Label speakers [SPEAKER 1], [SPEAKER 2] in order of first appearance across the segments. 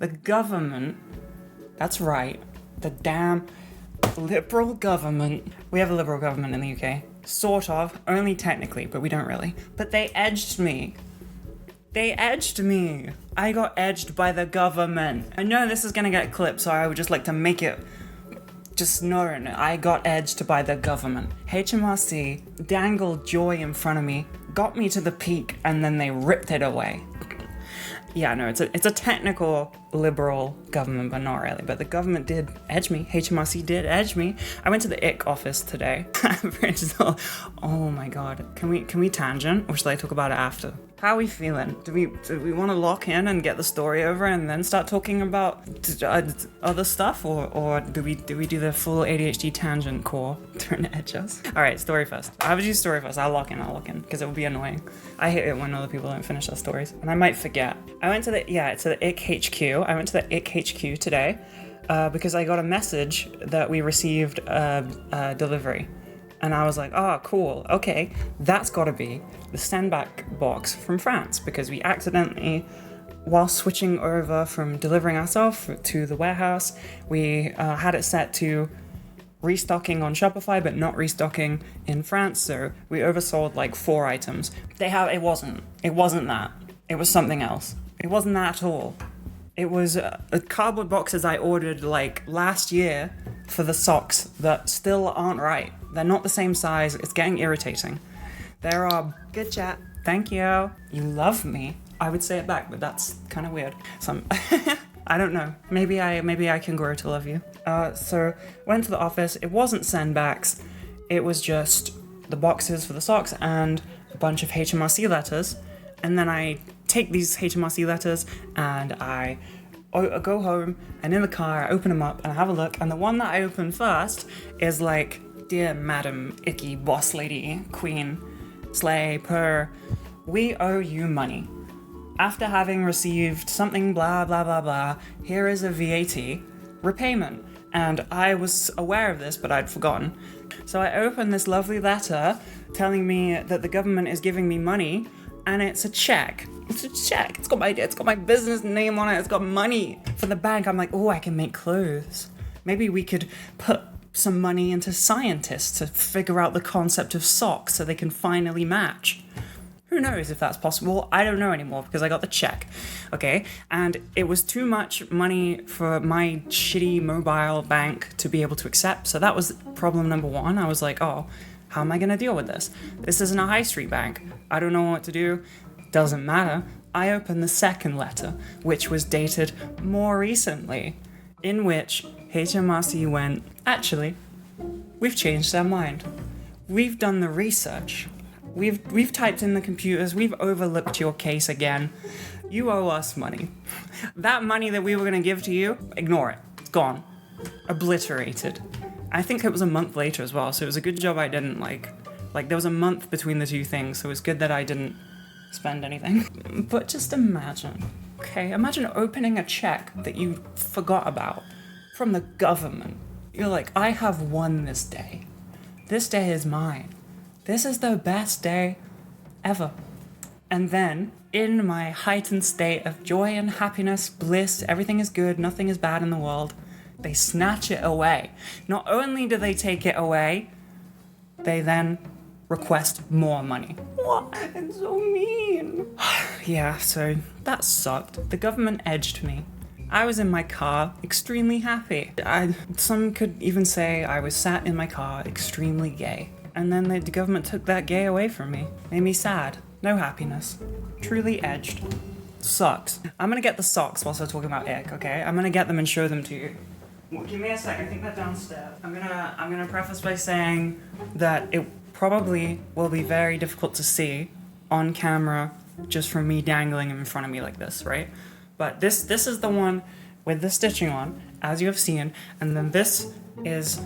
[SPEAKER 1] The government, that's right, the damn liberal government. We have a liberal government in the UK. Sort of, only technically, but we don't really. But they edged me. I got edged by the government. I know this is gonna get clipped, so I would just like to make it just known. I got edged by the government. HMRC dangled joy in front of me, got me to the peak, and then they ripped it away. Yeah, no, it's a technical liberal government, but not really. But the government did edge me. HMRC did edge me. I went to the Icky office today. Oh my god. Can we tangent, or should I talk about it after? How are we feeling? Do we want to lock in and get the story over and then start talking about other stuff, or do we do the full ADHD tangent core turn to edge us? All right, story first. I would do story first. I'll lock in because it would be annoying. I hate it when other people don't finish their stories, and I might forget. I went to the Icky HQ. I went to the Icky HQ today because I got a message that we received a delivery. And I was like, oh, cool. Okay, that's got to be the send-back box from France, because we accidentally, while switching over from delivering ourselves to the warehouse, we had it set to restocking on Shopify, but not restocking in France. So we oversold like 4 items. It wasn't that. It was something else. It wasn't that at all. It was cardboard boxes I ordered like last year for the socks that still aren't right. They're not the same size. It's getting irritating. There are... Good chat. Thank you. You love me. I would say it back, but that's kind of weird. I don't know. Maybe I can grow to love you. So went to the office. It wasn't sendbacks. It was just the boxes for the socks and a bunch of HMRC letters. And then I take these HMRC letters and I go home, and in the car I open them up and I have a look, and the one that I open first is like, dear Madam Icky, boss lady, queen, slay, purr, we owe you money. After having received something blah blah blah blah, here is a VAT repayment. And I was aware of this, but I'd forgotten. So I opened this lovely letter telling me that the government is giving me money, and it's a check. It's a check. It's got my business name on it. It's got money for the bank. I'm like, oh, I can make clothes. Maybe we could put some money into scientists to figure out the concept of socks so they can finally match. Who knows if that's possible? I don't know anymore because I got the check. Okay, and it was too much money for my shitty mobile bank to be able to accept. So that was problem number 1. I was like, oh, how am I gonna deal with this? This isn't a high street bank. I don't know what to do. Doesn't matter. I opened the second letter, which was dated more recently, in which HMRC went, actually, we've changed our mind. We've done the research. We've typed in the computers. We've overlooked your case again. You owe us money. That money that we were going to give to you, ignore it. It's gone. Obliterated. I think it was a month later as well, so it was a good job I didn't like there was a month between the two things, so it was good that I didn't spend anything. But just imagine, okay, imagine opening a check that you forgot about from the government. You're like, I have won this day. This day is mine. This is the best day ever. And then, in my heightened state of joy and happiness, bliss, everything is good, nothing is bad in the world, they snatch it away. Not only do they take it away, they then request more money. What? It's so mean. Yeah, so that sucked. The government edged me. I was in my car, extremely happy. Some could even say I was sat in my car, extremely gay. And then the government took that gay away from me. Made me sad. No happiness. Truly edged. Sucks. I'm gonna get the socks whilst we're talking about ick, okay? I'm gonna get them and show them to you. Well, give me a sec, I think they're downstairs. I'm gonna preface by saying that it probably will be very difficult to see on camera just from me dangling them in front of me like this, right? But this is the one with the stitching on, as you have seen, and then this is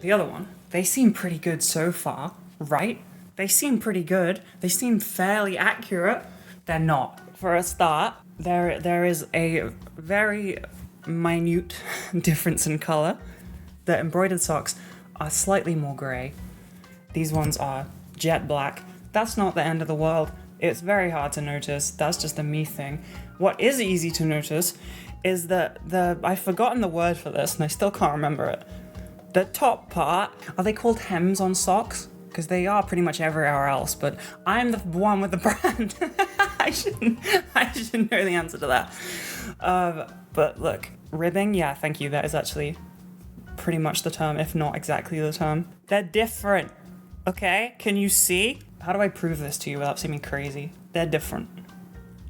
[SPEAKER 1] the other one. They seem pretty good so far, right? They seem pretty good. They seem fairly accurate. They're not. For a start, there is a very minute difference in color. The embroidered socks are slightly more gray. These ones are jet black. That's not the end of the world. It's very hard to notice. That's just a me thing. What is easy to notice is I've forgotten the word for this and I still can't remember it. The top part, are they called hems on socks? Because they are pretty much everywhere else, but I'm the one with the brand. I should know the answer to that. But look, ribbing, yeah, thank you. That is actually pretty much the term, if not exactly the term. They're different, okay? Can you see? How do I prove this to you without seeming crazy? They're different.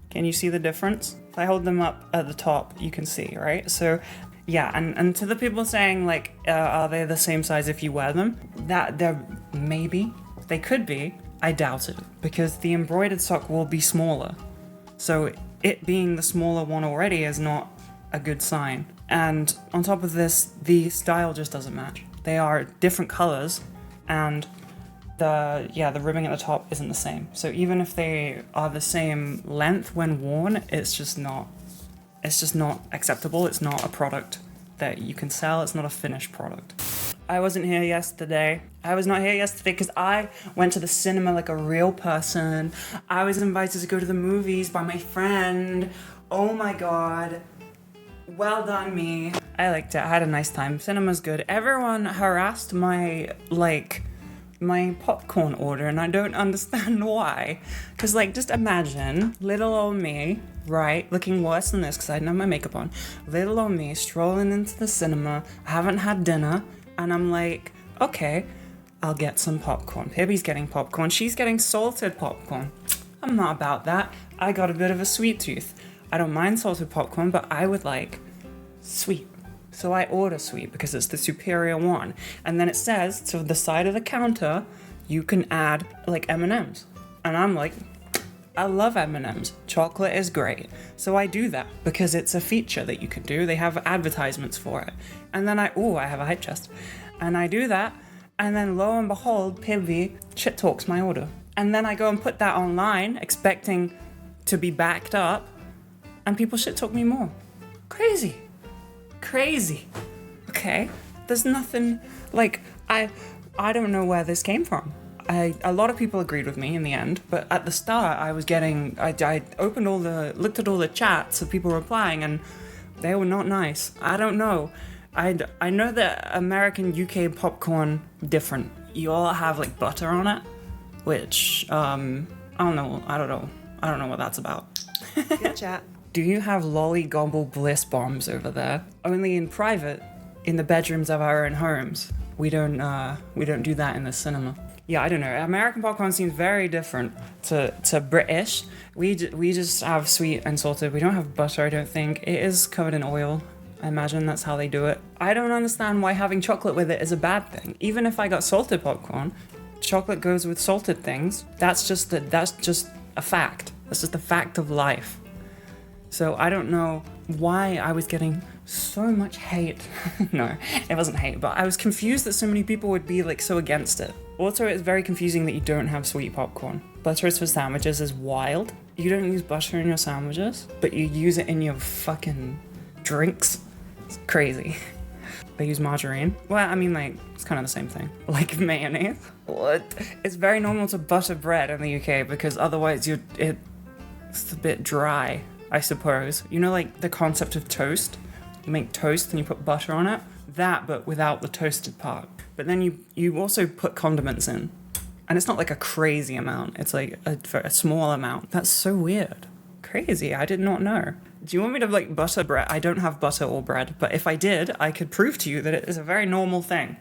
[SPEAKER 1] Can you see the difference? If I hold them up at the top, you can see, right? So, yeah, and to the people saying, like, are they the same size if you wear them? That they're maybe. They could be. I doubt it, because the embroidered sock will be smaller. So it being the smaller one already is not a good sign. And on top of this, the style just doesn't match. They are different colors, and the ribbing at the top isn't the same. So even if they are the same length when worn, it's just not acceptable. It's not a product that you can sell. It's not a finished product. I wasn't here yesterday. I was not here yesterday because I went to the cinema like a real person. I was invited to go to the movies by my friend. Oh my god. Well done, me. I liked it. I had a nice time. Cinema's good. Everyone harassed my popcorn order, and I don't understand why. Because, like, just imagine little old me, right, looking worse than this because I didn't have my makeup on. Little old me strolling into the cinema, I haven't had dinner, and I'm like, okay, I'll get some popcorn. Pibby's getting popcorn. She's getting salted popcorn. I'm not about that. I got a bit of a sweet tooth. I don't mind salted popcorn, but I would like sweet. So I order sweet because it's the superior one. And then it says to the side of the counter, you can add like M&Ms. And I'm like, I love M&Ms. Chocolate is great. So I do that because it's a feature that you can do. They have advertisements for it. And then I have a hype chest. And I do that. And then lo and behold, Pibby shit talks my order. And then I go and put that online expecting to be backed up. And people shit talk me more. Crazy. Okay, there's nothing, like, I don't know where this came from. A lot of people agreed with me in the end, but at the start I looked at all the chats of people replying, and they were not nice. I don't know. I know that American UK popcorn different. You all have like butter on it, which I don't know what that's about.
[SPEAKER 2] Good chat.
[SPEAKER 1] Do you have lolly gobble bliss bombs over there? Only in private, in the bedrooms of our own homes. We don't do that in the cinema. Yeah, I don't know. American popcorn seems very different to British. We just have sweet and salted. We don't have butter, I don't think. It is covered in oil. I imagine that's how they do it. I don't understand why having chocolate with it is a bad thing. Even if I got salted popcorn, chocolate goes with salted things. That's just a fact. That's just a fact of life. So I don't know why I was getting so much hate. No, it wasn't hate, but I was confused that so many people would be like so against it. Also, it's very confusing that you don't have sweet popcorn. Butters for sandwiches is wild. You don't use butter in your sandwiches, but you use it in your fucking drinks. It's crazy. They use margarine. Well, I mean, like, it's kind of the same thing. Like mayonnaise. What? It's very normal to butter bread in the UK because otherwise it's a bit dry, I suppose. You know, like the concept of toast? You make toast and you put butter on it. That, but without the toasted part. But then you also put condiments in. And it's not like a crazy amount. It's like a small amount. That's so weird. Crazy. I did not know. Do you want me to like butter bread? I don't have butter or bread. But if I did, I could prove to you that it is a very normal thing.